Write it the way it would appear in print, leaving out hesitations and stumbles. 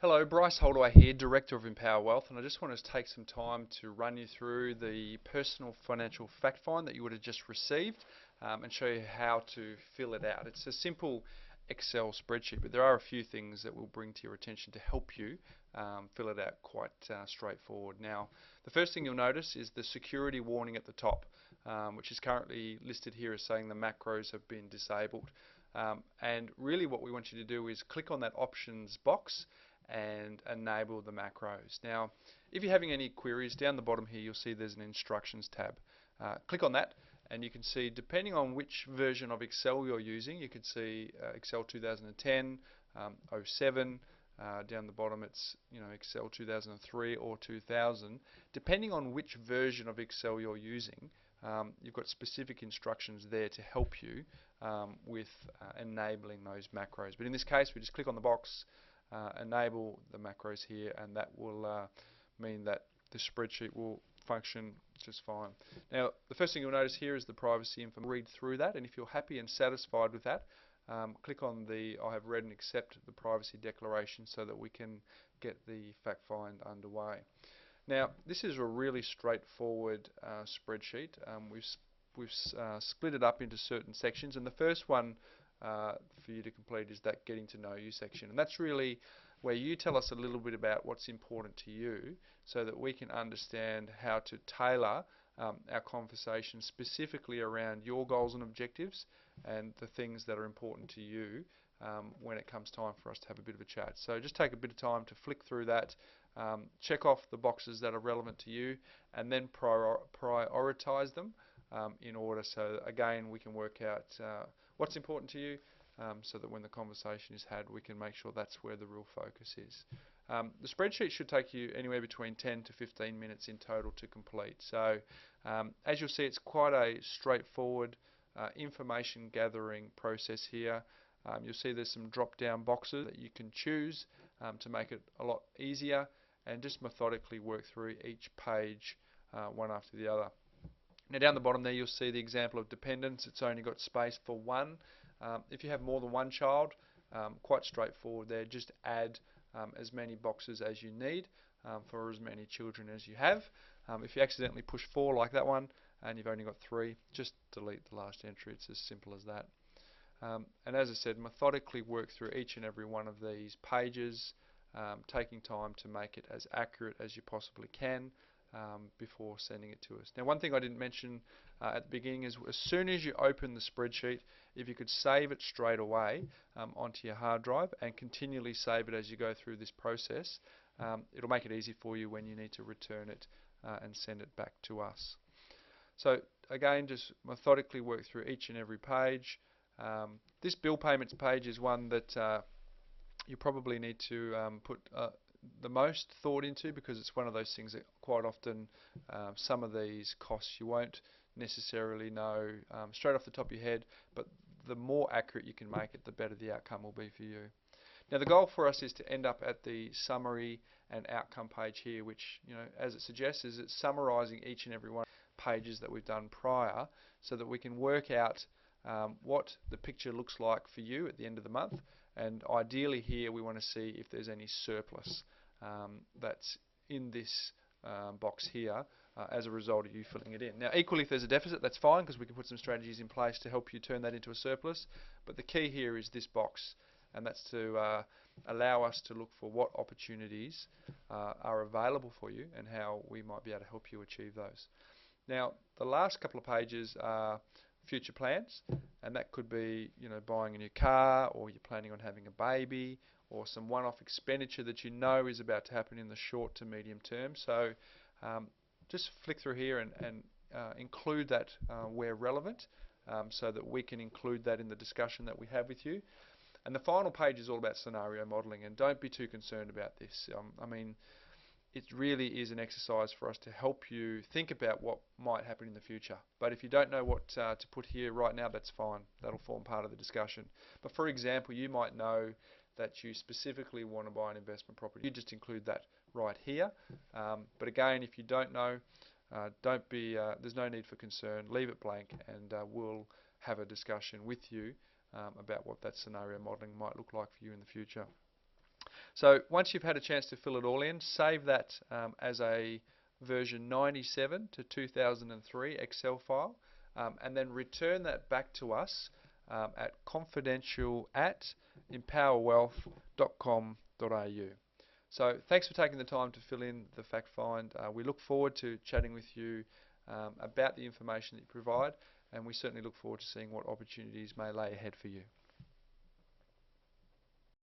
Hello, Bryce Holdaway here, Director of Empower Wealth, and I just want to take some time to run you through the personal financial fact find that you would have just received and show you how to fill it out. It's a simple Excel spreadsheet, but there are a few things that we'll bring to your attention to help you fill it out quite straightforward. Now, the first thing you'll notice is the security warning at the top, which is currently listed here as saying the macros have been disabled. And really what we want you to do is click on that options box and enable the macros. Now, if you're having any queries, down the bottom here you'll see there's an instructions tab. Click on that and you can see, depending on which version of Excel you're using, you could see Excel 2010, 07, down the bottom it's Excel 2003 or 2000. Depending on which version of Excel you're using, you've got specific instructions there to help you with enabling those macros. But in this case, we just click on the box, enable the macros here, and that will mean that the spreadsheet will function just fine. Now, the first thing you'll notice here is the privacy information. Read through that, and if you're happy and satisfied with that, click on the I have read and accept the privacy declaration so that we can get the fact find underway. Now, this is a really straightforward spreadsheet. We've split it up into certain sections, and the first one for you to complete is that getting to know you section, and that's really where you tell us a little bit about what's important to you so that we can understand how to tailor our conversation specifically around your goals and objectives and the things that are important to you when it comes time for us to have a bit of a chat. So just take a bit of time to flick through that, check off the boxes that are relevant to you, and then prioritize them in order, so again we can work out what's important to you, so that when the conversation is had we can make sure that's where the real focus is. The spreadsheet should take you anywhere between 10 to 15 minutes in total to complete. So as you'll see, it's quite a straightforward information gathering process here. You'll see there's some drop down boxes that you can choose to make it a lot easier, and just methodically work through each page one after the other. Now down the bottom there you'll see the example of dependents. It's only got space for one. If you have more than one child, quite straightforward there. Just add as many boxes as you need for as many children as you have. If you accidentally push 4 like that one and you've only got 3, just delete the last entry. It's as simple as that. And as I said, methodically work through each and every one of these pages, taking time to make it as accurate as you possibly can before sending it to us. Now, one thing I didn't mention at the beginning is, as soon as you open the spreadsheet, if you could save it straight away onto your hard drive and continually save it as you go through this process, it'll make it easy for you when you need to return it and send it back to us. So again, just methodically work through each and every page. This bill payments page is one that you probably need to put the most thought into, because it's one of those things that quite often some of these costs you won't necessarily know straight off the top of your head, but the more accurate you can make it, the better the outcome will be for you. Now, the goal for us is to end up at the summary and outcome page here, which, as it suggests, is it's summarising each and every one of the pages that we've done prior, so that we can work out what the picture looks like for you at the end of the month. And ideally here we want to see if there's any surplus that's in this box here as a result of you filling it in. Now, equally, if there's a deficit, that's fine, because we can put some strategies in place to help you turn that into a surplus. But the key here is this box, and that's to allow us to look for what opportunities are available for you and how we might be able to help you achieve those. Now, the last couple of pages are future plans, and that could be buying a new car, or you're planning on having a baby, or some one-off expenditure that is about to happen in the short to medium term. So just flick through here and include that where relevant, so that we can include that in the discussion that we have with you. And the final page is all about scenario modelling, and don't be too concerned about this. I mean, it really is an exercise for us to help you think about what might happen in the future. But if you don't know what to put here right now, that's fine. That'll form part of the discussion. But for example, you might know that you specifically want to buy an investment property. You just include that right here. But again, if you don't know, there's no need for concern. Leave it blank, and we'll have a discussion with you about what that scenario modelling might look like for you in the future. So once you've had a chance to fill it all in, save that as a version 97 to 2003 Excel file, and then return that back to us at confidential@empowerwealth.com.au. So thanks for taking the time to fill in the fact find. We look forward to chatting with you about the information that you provide, and we certainly look forward to seeing what opportunities may lay ahead for you.